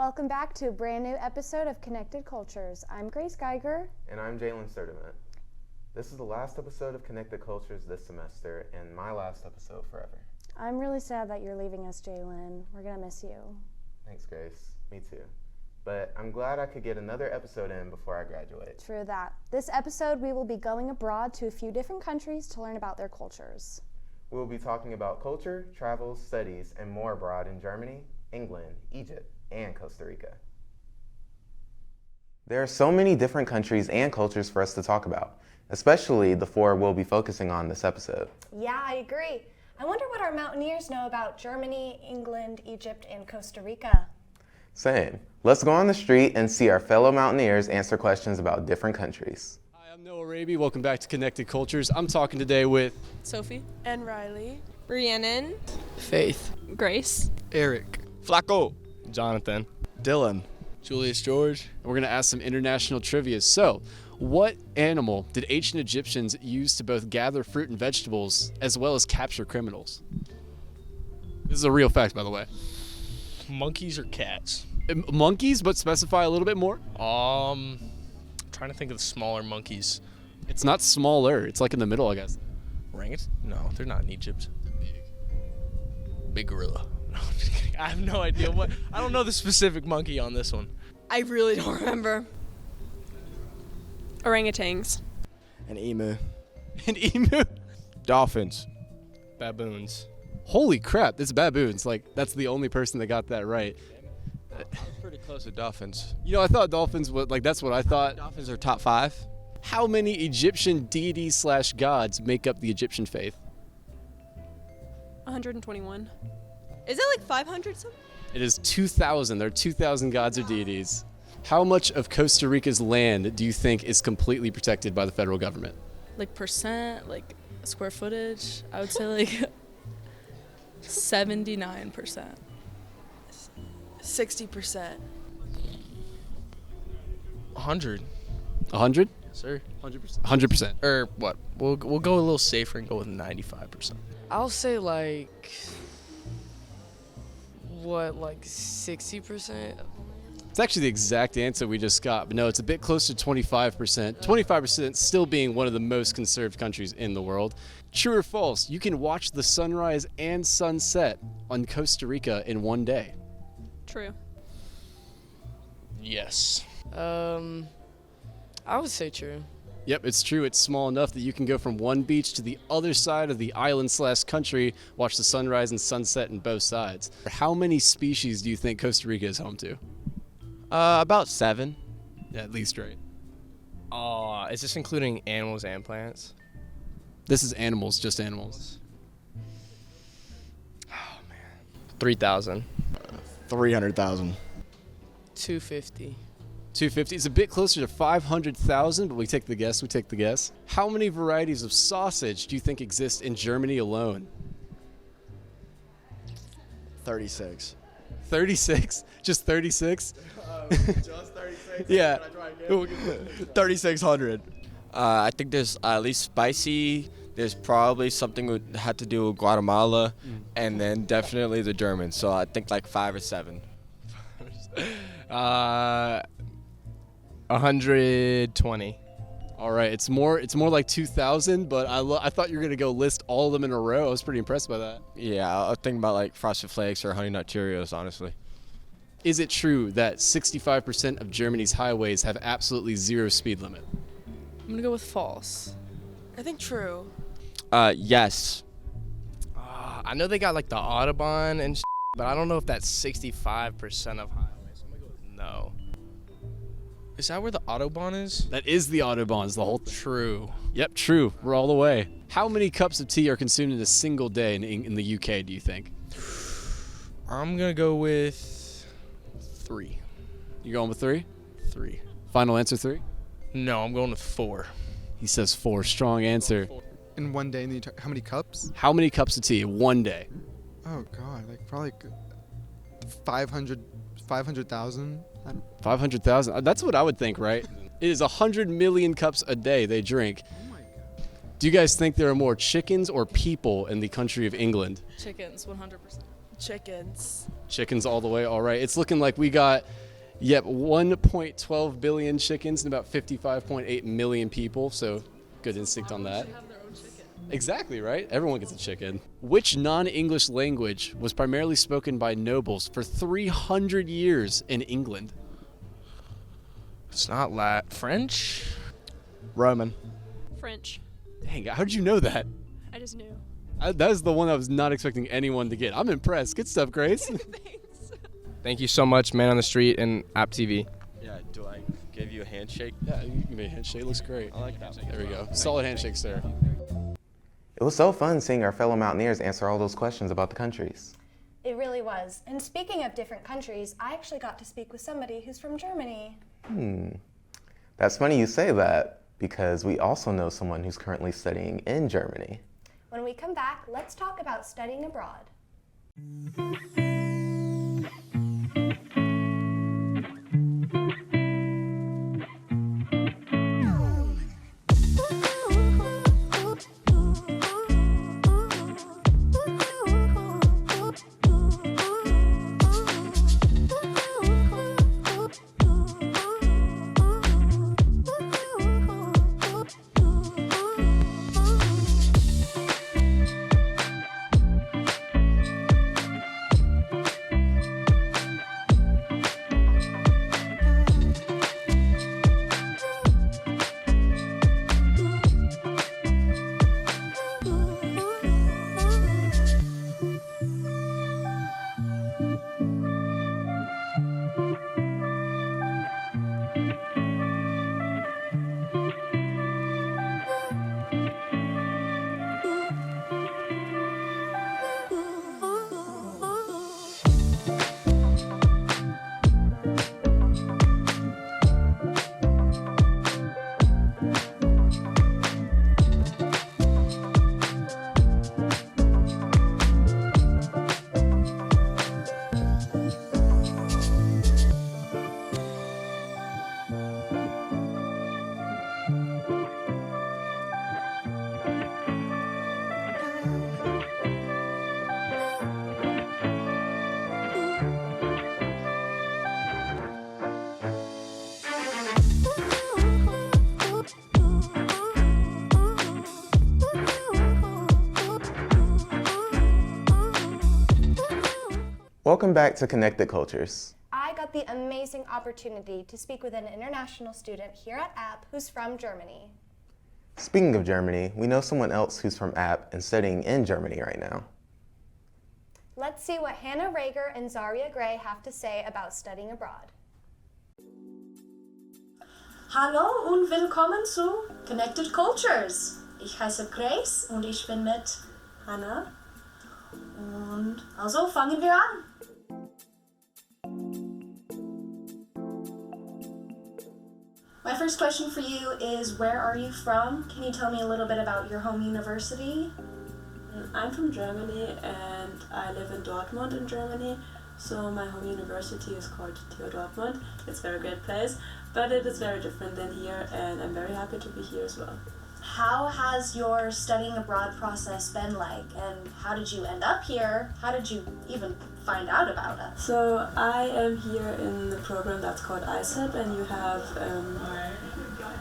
Welcome back to a brand new episode of Connected Cultures. I'm Grace Geiger. And I'm Jaylen Sturdivant. This is the last episode of Connected Cultures this semester and my last episode forever. I'm really sad that you're leaving us, Jaylen. We're going to miss you. Thanks, Grace. Me too. But I'm glad I could get another episode in before I graduate. True that. This episode, we will be going abroad to a few different countries to learn about their cultures. We will be talking about culture, travel, studies, and more abroad in Germany, England, Egypt, and Costa Rica. There are so many different countries and cultures for us to talk about, especially the four we'll be focusing on this episode. Yeah, I agree. I wonder what our Mountaineers know about Germany, England, Egypt, and Costa Rica. Same. Let's go on the street and see our fellow Mountaineers answer questions about different countries. Hi, I'm Noah Rabe. Welcome back to Connected Cultures. I'm talking today with Sophie and Riley, Rhiannon, Faith, Grace, Eric, Flacco, Jonathan, Dylan, Julius George. and we're going to ask some international trivia. So, what animal did ancient Egyptians use to both gather fruit and vegetables as well as capture criminals? This is a real fact, by the way. Monkeys or cats? Monkeys, but specify a little bit more. Trying to think of the smaller monkeys. It's not smaller. It's like in the middle, I guess. Orangutans? No, they're not in Egypt. Big gorilla. No, I'm just kidding. I have no idea what. I don't know the specific monkey on this one. I really don't remember. orangutans, an emu, An emu? Dolphins. Baboons. Holy crap, it's baboons. Like, that's the only person that got that right. I was pretty close to dolphins. You know, I thought dolphins would, like, that's what I thought. Dolphins are top 5. How many Egyptian deities / gods make up the Egyptian faith? 121. Is it like 500 something? It is 2,000. There are 2,000 gods or deities. How much of Costa Rica's land do you think is completely protected by the federal government? Like percent, like square footage, I would say like 79%. 60%. 100. 100? Yes, sir. 100%. 100%. Or what? We'll go a little safer and go with 95%. I'll say like 60%? It's actually the exact answer we just got, but no, it's a bit closer to 25%. 25% still being one of the most conserved countries in the world. True or false, you can watch the sunrise and sunset on Costa Rica in one day. True. Yes. I would say true. Yep, it's true. It's small enough that you can go from one beach to the other side of the island / country, watch the sunrise and sunset on both sides. How many species do you think Costa Rica is home to? About 7. Yeah, at least, right? Is this including animals and plants? This is animals, just animals. 3,000. 300,000. 250. 250 is a bit closer to 500,000, but we take the guess. How many varieties of sausage do you think exist in Germany alone? 36. 36? Just 36? Just 36? Yeah. 3,600. I think there's at least spicy. There's probably something that had to do with Guatemala, and then definitely the Germans. So I think like 5 or 7. 120. All right, it's more like 2,000, but I thought you were going to go list all of them in a row. I was pretty impressed by that. Yeah, I was thinking about like Frosted Flakes or Honey Nut Cheerios, honestly. Is it true that 65% of Germany's highways have absolutely zero speed limit? I'm gonna go with false. I think true. Yes. I know they got like the Autobahn and but I don't know if that's 65% of highways. I'm gonna go with no. Is that where the Autobahn is? That is the Autobahns, the whole thing. True. Yep, true. We're all the way. How many cups of tea are consumed in a single day in the UK, do you think? I'm gonna go with 3. You going with 3? 3. Final answer 3? No, I'm going with 4. He says 4. Strong answer. In one day, how many cups? How many cups of tea in one day? Oh God, like probably 500,000. 500,000. That's what I would think, right? It is 100 million cups a day they drink. Oh my God. Do you guys think there are more chickens or people in the country of England? Chickens, 100%. Chickens. Chickens all the way, all right. It's looking like we got, 1.12 billion chickens and about 55.8 million people, so good instinct on that. Have their own chicken. Exactly, right? Everyone gets a chicken. Which non-English language was primarily spoken by nobles for 300 years in England? It's not French? Roman. French. Dang, how did you know that? I just knew. That is the one I was not expecting anyone to get. I'm impressed. Good stuff, Grace. Thanks. Thank you so much, Man on the Street and AppTV. Yeah, do I give you a handshake? Yeah, you can make a handshake. Looks great. I like that. There we go. Solid handshake, sir. It was so fun seeing our fellow Mountaineers answer all those questions about the countries. It really was. And speaking of different countries, I actually got to speak with somebody who's from Germany. That's funny you say that, because we also know someone who's currently studying in Germany. When we come back, let's talk about studying abroad. Welcome back to Connected Cultures. I got the amazing opportunity to speak with an international student here at App who's from Germany. Speaking of Germany, we know someone else who's from App and studying in Germany right now. Let's see what Hannah Reger and Zaria Gray have to say about studying abroad. Hallo und willkommen zu Connected Cultures. Ich heiße Grace und ich bin mit Hannah. Und also fangen wir an. My first question for you is, where are you from? Can you tell me a little bit about your home university? I'm from Germany and I live in Dortmund in Germany. So my home university is called TU Dortmund. It's a very great place, but it is very different than here and I'm very happy to be here as well. How has your studying abroad process been like, and how did you end up here? How did you even find out about it? So I am here in the program that's called ISEP, and you have a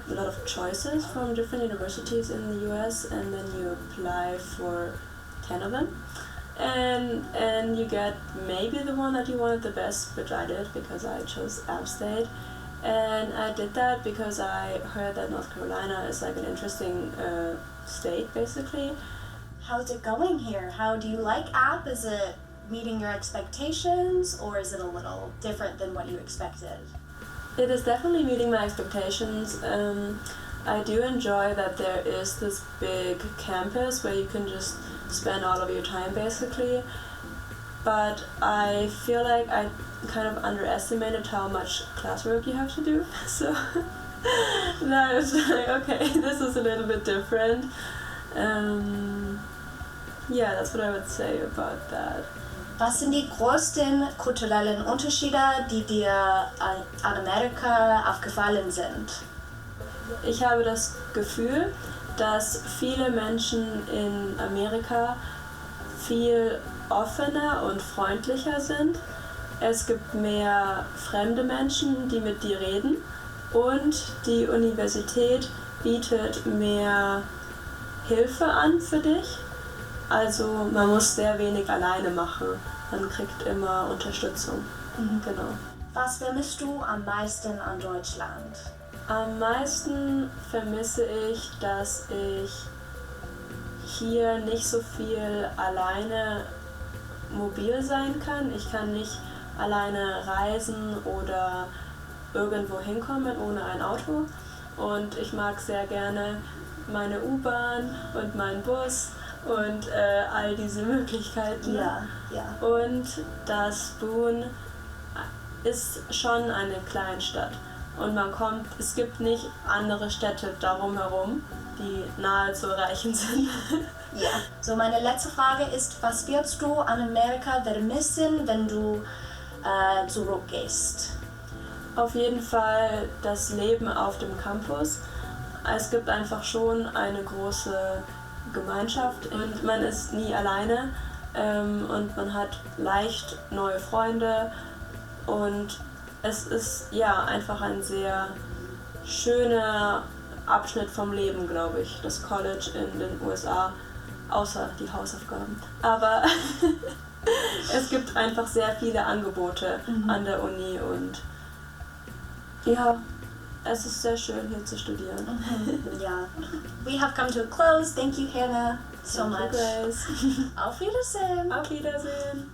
lot of choices from different universities in the US, and then you apply for 10 of them. And you get maybe the one that you wanted the best, which I did because I chose App State. And I did that because I heard that North Carolina is like an interesting state, basically. How's it going here? How do you like App? Is it meeting your expectations, or is it a little different than what you expected? It is definitely meeting my expectations. I do enjoy that there is this big campus where you can just spend all of your time, basically. But I feel like I kind of underestimated how much classwork you have to do. So that was like, okay, this is a little bit different. Yeah, that's what I would say about that. Was sind die größten kulturellen Unterschiede, die dir an Amerika aufgefallen sind? Ich habe das Gefühl, dass viele Menschen in Amerika viel offener und freundlicher sind. Es gibt mehr fremde Menschen, die mit dir reden. Und die Universität bietet mehr Hilfe an für dich. Also man muss sehr wenig alleine machen. Man kriegt immer Unterstützung. Genau. Was vermisst du am meisten an Deutschland? Am meisten vermisse ich, dass ich hier nicht so viel alleine mobil sein kann. Ich kann nicht alleine reisen oder irgendwo hinkommen ohne ein Auto. Und ich mag sehr gerne meine U-Bahn und meinen Bus und all diese Möglichkeiten. Ja. Und das Boone ist schon eine Kleinstadt. Und es gibt nicht andere Städte darum herum, die nahe zu erreichen sind. Ja. So, meine letzte Frage ist, was wirst du an Amerika vermissen, wenn du zurückgehst? Auf jeden Fall das Leben auf dem Campus. Es gibt einfach schon eine große Gemeinschaft und man ist nie alleine und man hat leicht neue Freunde und es ist ja einfach ein sehr schöner Abschnitt vom Leben, glaube ich, das College in den USA, außer die Hausaufgaben. Aber es gibt einfach sehr viele Angebote an der Uni und ja, es ist sehr schön hier zu studieren. Ja. We have come to a close. Thank you, Hannah, so Thank you, much. Grace. Auf Wiedersehen. Auf Wiedersehen.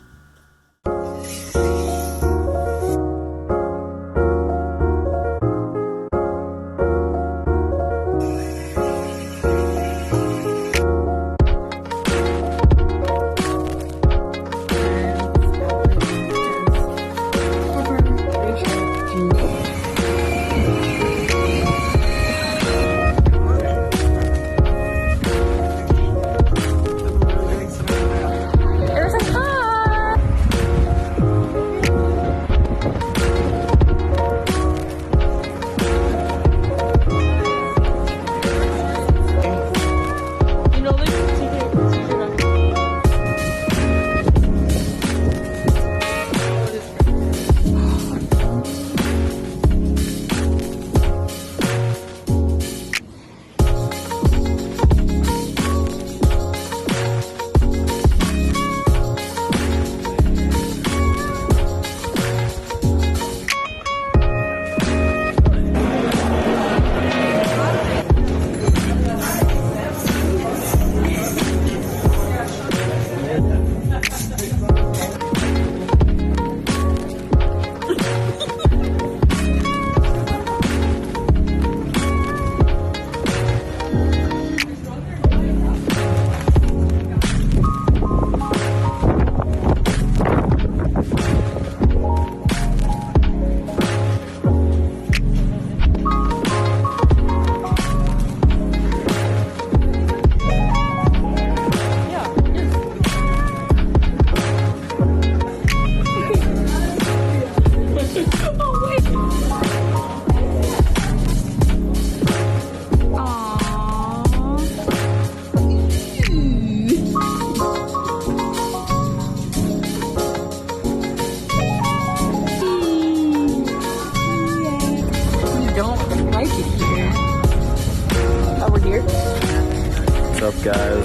What's up, guys?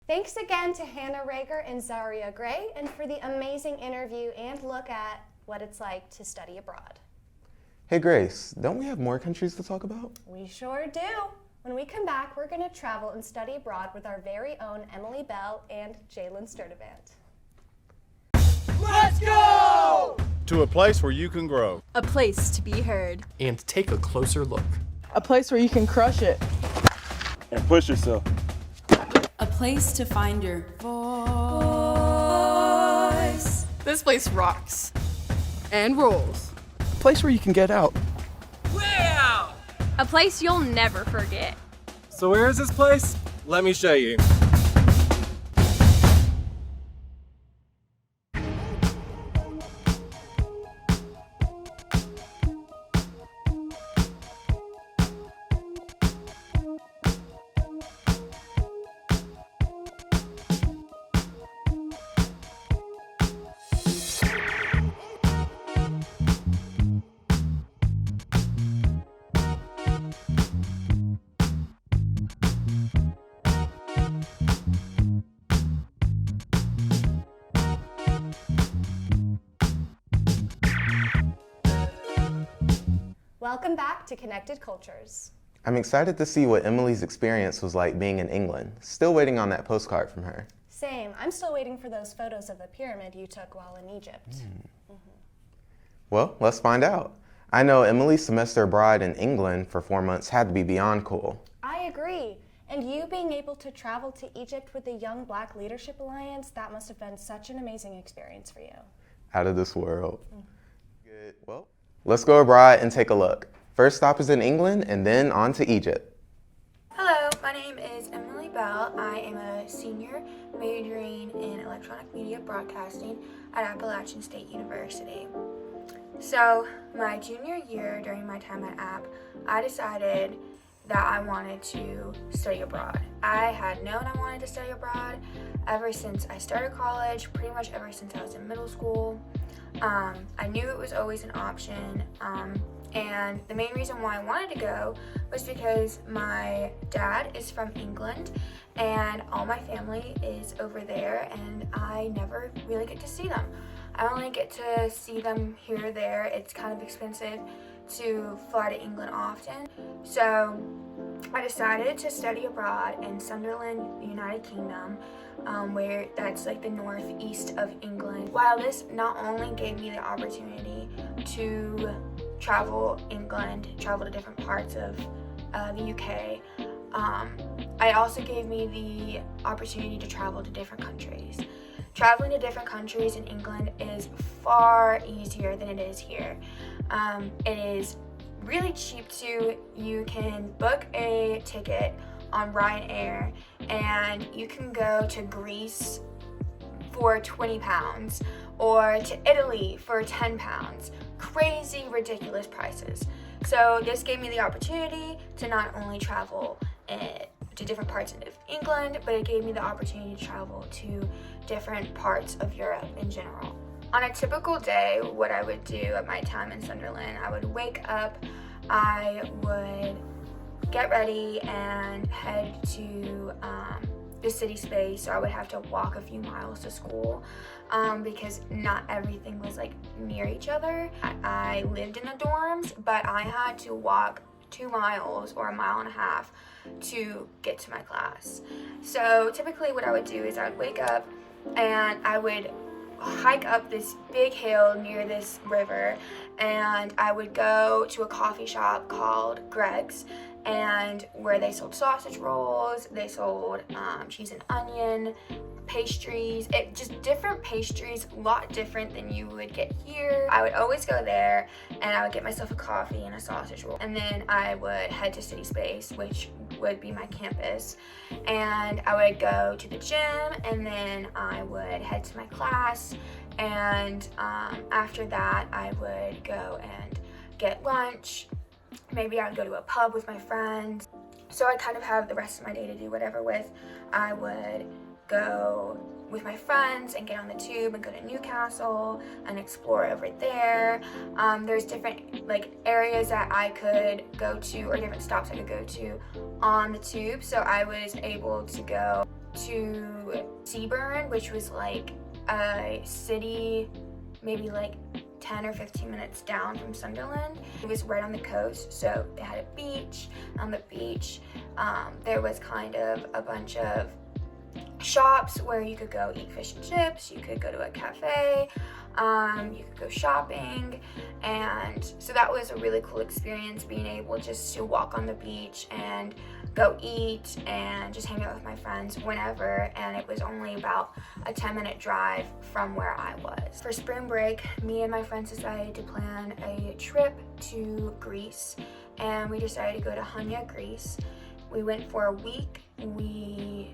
Thanks again to Hannah Reger and Zaria Gray, and for the amazing interview and look at what it's like to study abroad. Hey Grace, don't we have more countries to talk about? We sure do. When we come back, we're going to travel and study abroad with our very own Emily Bell and Jaylen Sturdivant. Let's go! To a place where you can grow. A place to be heard. And take a closer look. A place where you can crush it. And push yourself. A place to find your voice. This place rocks. And rolls. A place where you can get out. A place you'll never forget. So where is this place? Let me show you. Welcome back to Connected Cultures. I'm excited to see what Emily's experience was like being in England. Still waiting on that postcard from her. Same. I'm still waiting for those photos of the pyramid you took while in Egypt. Well, let's find out. I know Emily's semester abroad in England for 4 months had to be beyond cool. I agree. And you being able to travel to Egypt with the Young Black Leadership Alliance, that must have been such an amazing experience for you. Out of this world. Good. Well, let's go abroad and take a look. First stop is in England and then on to Egypt. Hello, my name is Emily Bell. I am a senior majoring in electronic media broadcasting at Appalachian State University. So, my junior year during my time at App, I decided that I wanted to study abroad. I had known I wanted to study abroad ever since I started college, pretty much ever since I was in middle school. I knew it was always an option, and the main reason why I wanted to go was because my dad is from England and all my family is over there, and I never really get to see them. I only get to see them here or there. It's kind of expensive to fly to England often. So I decided to study abroad in Sunderland, United Kingdom, where that's like the northeast of England. While this not only gave me the opportunity to travel England, travel to different parts of the UK, it also gave me the opportunity to travel to different countries. Traveling to different countries in England is far easier than it is here. It is really cheap too. You can book a ticket on Ryanair and you can go to Greece for £20 or to Italy for £10. Crazy, ridiculous prices. So this gave me the opportunity to not only travel to different parts of England, but it gave me the opportunity to travel to different parts of Europe in general. On a typical day, what I would do at my time in Sunderland, I would wake up, I would get ready and head to the city space, so I would have to walk a few miles to school because not everything was like near each other. I lived in the dorms, but I had to walk 2 miles or 1.5 miles to get to my class. So typically what I would do is I would wake up and I would hike up this big hill near this river, and I would go to a coffee shop called Greg's, and where they sold sausage rolls, they sold cheese and onion, pastries, just different pastries, a lot different than you would get here. I would always go there and I would get myself a coffee and a sausage roll, and then I would head to City Space, which would be my campus, and I would go to the gym, and then I would head to my class, and after that I would go and get lunch. Maybe I would go to a pub with my friends. So I kind of have the rest of my day to do whatever with. I would go with my friends and get on the tube and go to Newcastle and explore over there. There's different like areas that I could go to, or different stops I could go to on the tube. So I was able to go to Seaburn, which was like a city maybe like 10 or 15 minutes down from Sunderland. It was right on the coast, so they had a beach. On the beach, there was kind of a bunch of shops where you could go eat fish and chips, you could go to a cafe, you could go shopping, and so that was a really cool experience, being able just to walk on the beach and go eat and just hang out with my friends whenever, and it was only about a 10-minute drive from where I was. For spring break, me and my friends decided to plan a trip to Greece, and we decided to go to Hannah, Greece. We went for a week. We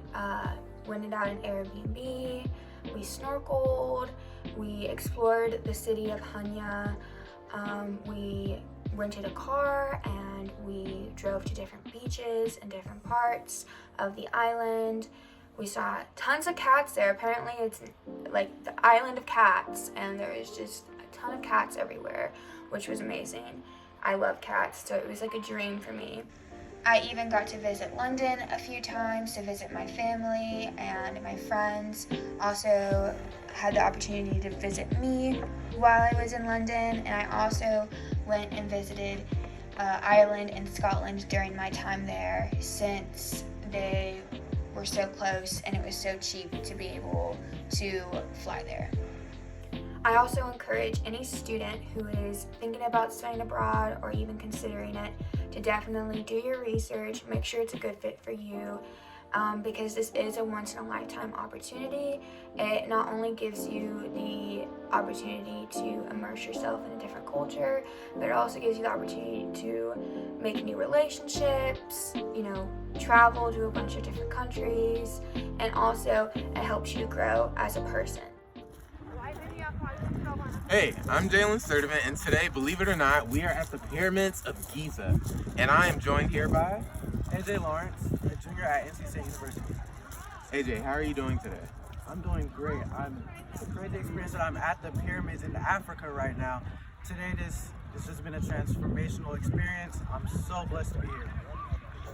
rented out an Airbnb, we snorkeled, we explored the city of Hannah, we rented a car, and we drove to different beaches and different parts of the island. We saw tons of cats there. Apparently it's like the island of cats, and there was just a ton of cats everywhere, which was amazing. I love cats, so it was like a dream for me. I even got to visit London a few times to visit my family and my friends. Also had the opportunity to visit me while I was in London, and I also went and visited Ireland and Scotland during my time there, since they were so close and it was so cheap to be able to fly there. I also encourage any student who is thinking about studying abroad or even considering it to definitely do your research, make sure it's a good fit for you, because this is a once-in-a-lifetime opportunity. It not only gives you the opportunity to immerse yourself in a different culture, but it also gives you the opportunity to make new relationships, travel to a bunch of different countries, and also it helps you grow as a person. Hey, I'm Jaylen Sturdivant, and today, believe it or not, we are at the Pyramids of Giza, and I am joined here by AJ Lawrence, a junior at NC State University. AJ. How are you doing today? I'm doing great. It's a crazy experience that I'm at the pyramids in Africa right now. Today, this has just been a transformational experience. I'm so blessed to be here.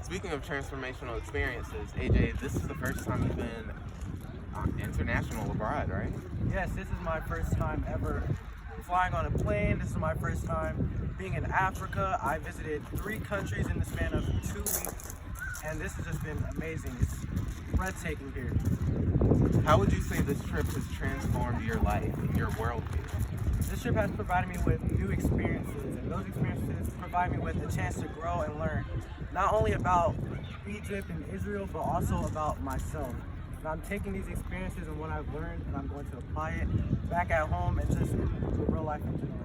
Speaking of transformational experiences, AJ, this is the first time you've been international abroad, right? Yes, this is my first time ever flying on a plane. This is my first time being in Africa. I visited 3 countries in the span of 2 weeks, and this has just been amazing. It's breathtaking here. How would you say this trip has transformed your life and your worldview? This trip has provided me with new experiences, and those experiences provide me with a chance to grow and learn, not only about Egypt and Israel, but also about myself. And I'm taking these experiences and what I've learned, and I'm going to apply it back at home and just to real life in general.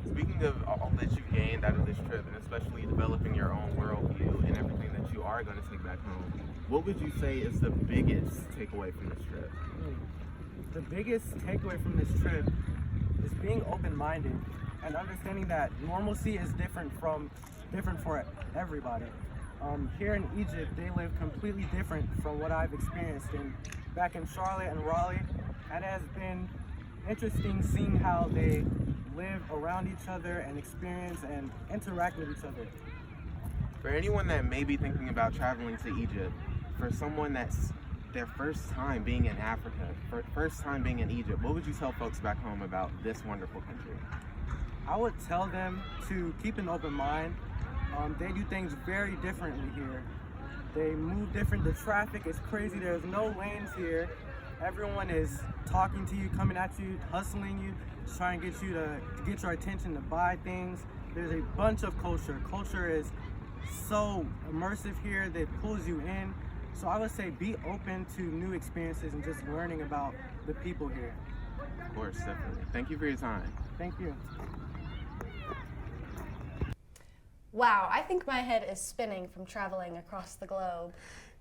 Speaking of all that you gained out of this trip, and especially developing your own worldview and everything that you are going to take back home, what would you say is the biggest takeaway from this trip? The biggest takeaway from this trip is being open-minded and understanding that normalcy is different for everybody. Here in Egypt, they live completely different from what I've experienced back in Charlotte and Raleigh, and it has been interesting seeing how they live around each other and experience and interact with each other. For anyone that may be thinking about traveling to Egypt, for someone that's their first time being in Africa, first time being in Egypt, what would you tell folks back home about this wonderful country? I would tell them to keep an open mind. They do things very differently here. They move different. The traffic is crazy. There's no lanes here. Everyone is talking to you, coming at you, hustling you, trying to get you to get your attention to buy things. There's a bunch of culture. Culture is so immersive here that pulls you in. So I would say be open to new experiences and just learning about the people here. Of course, definitely. Thank you for your time. Thank you. Wow, I think my head is spinning from traveling across the globe.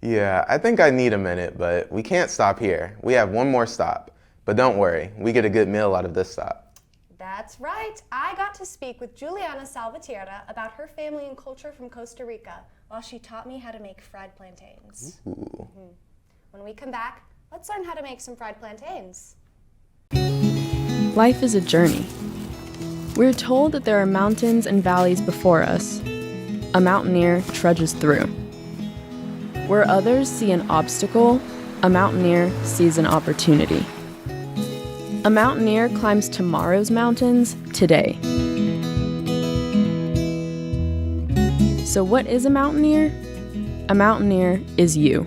Yeah, I think I need a minute, but we can't stop here. We have one more stop. But don't worry, we get a good meal out of this stop. That's right. I got to speak with Julliana Salvatierra about her family and culture from Costa Rica while she taught me how to make fried plantains. Ooh. When we come back, let's learn how to make some fried plantains. Life is a journey. We're told that there are mountains and valleys before us. A mountaineer trudges through. Where others see an obstacle, a mountaineer sees an opportunity. A mountaineer climbs tomorrow's mountains today. So what is a mountaineer? A mountaineer is you.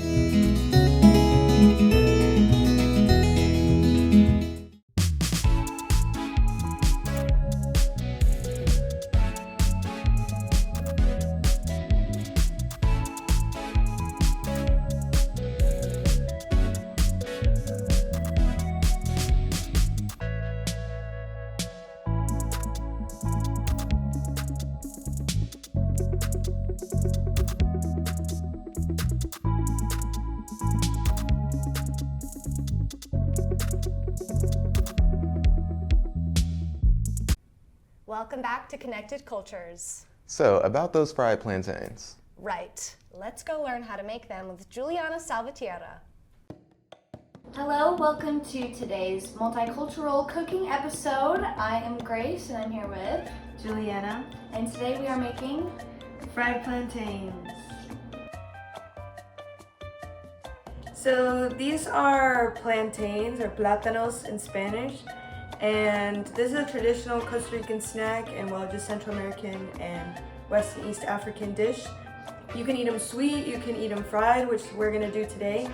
Welcome back to Connected Cultures. So, about those fried plantains. Right. Let's go learn how to make them with Julliana Salvatierra. Hello, welcome to today's multicultural cooking episode. I am Grace and I'm here with Julliana. And today we are making fried plantains. So these are plantains, or plátanos in Spanish, and this is a traditional Costa Rican snack and just Central American and West and East African dish. You can eat them sweet, you can eat them fried, which we're gonna do today.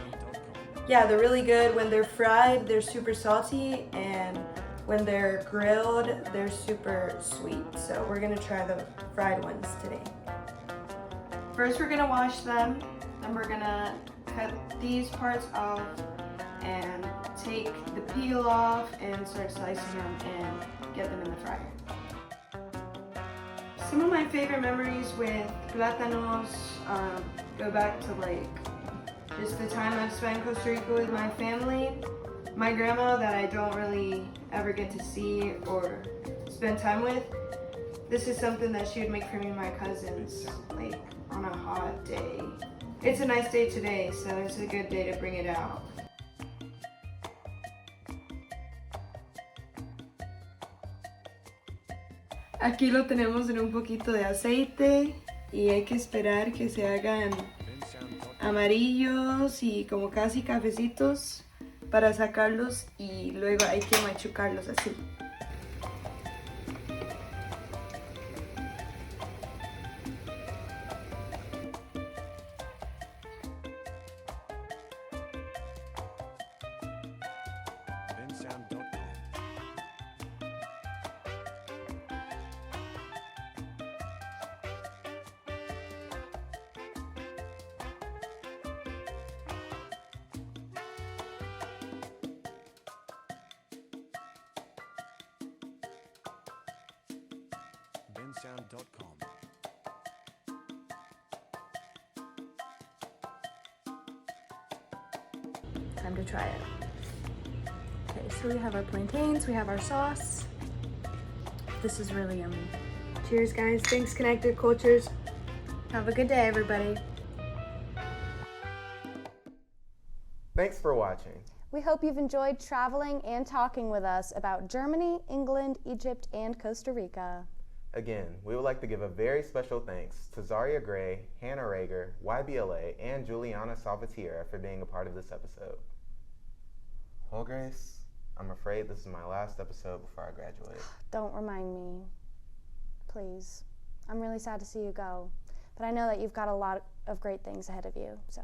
Yeah, they're really good. When they're fried, they're super salty, and when they're grilled, they're super sweet. So we're gonna try the fried ones today. First, we're gonna wash them, then we're gonna cut these parts off and take the peel off and start slicing them and get them in the fryer. Some of my favorite memories with plátanos go back to just the time I've spent in Costa Rica with my family. My grandma, that I don't really ever get to see or spend time with, this is something that she would make for me and my cousins, on a hot day. It's a nice day today, so it's a good day to bring it out. Aquí lo tenemos en un poquito de aceite y hay que esperar que se hagan amarillos y como casi cafecitos para sacarlos y luego hay que machucarlos así. bensound.com. Time to try it. Okay, so we have our plantains, we have our sauce. This is really yummy. Cheers, guys. Thanks, Connected Cultures. Have a good day, everybody. Thanks for watching. We hope you've enjoyed traveling and talking with us about Germany, England, Egypt, and Costa Rica. Again, we would like to give a very special thanks to Zaria Gray, Hannah Reger, YBLA, and Julliana Salvatierra for being a part of this episode. Well, Grace, I'm afraid this is my last episode before I graduate. Don't remind me, please. I'm really sad to see you go, but I know that you've got a lot of great things ahead of you, so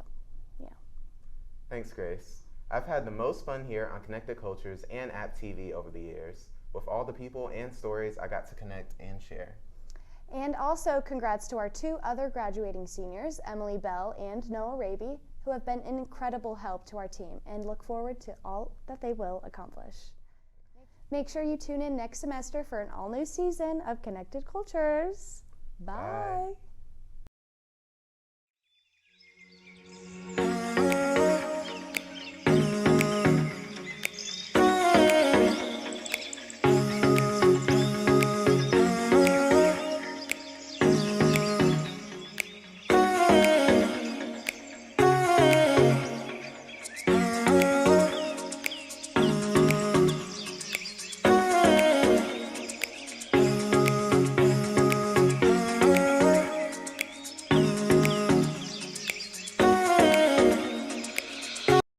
yeah. Thanks, Grace. I've had the most fun here on Connected Cultures and AppTV over the years, with all the people and stories I got to connect and share. And also congrats to our two other graduating seniors, Emily Bell and Noah Rabe, who have been an incredible help to our team and look forward to all that they will accomplish. Make sure you tune in next semester for an all-new season of Connected Cultures. Bye. Bye.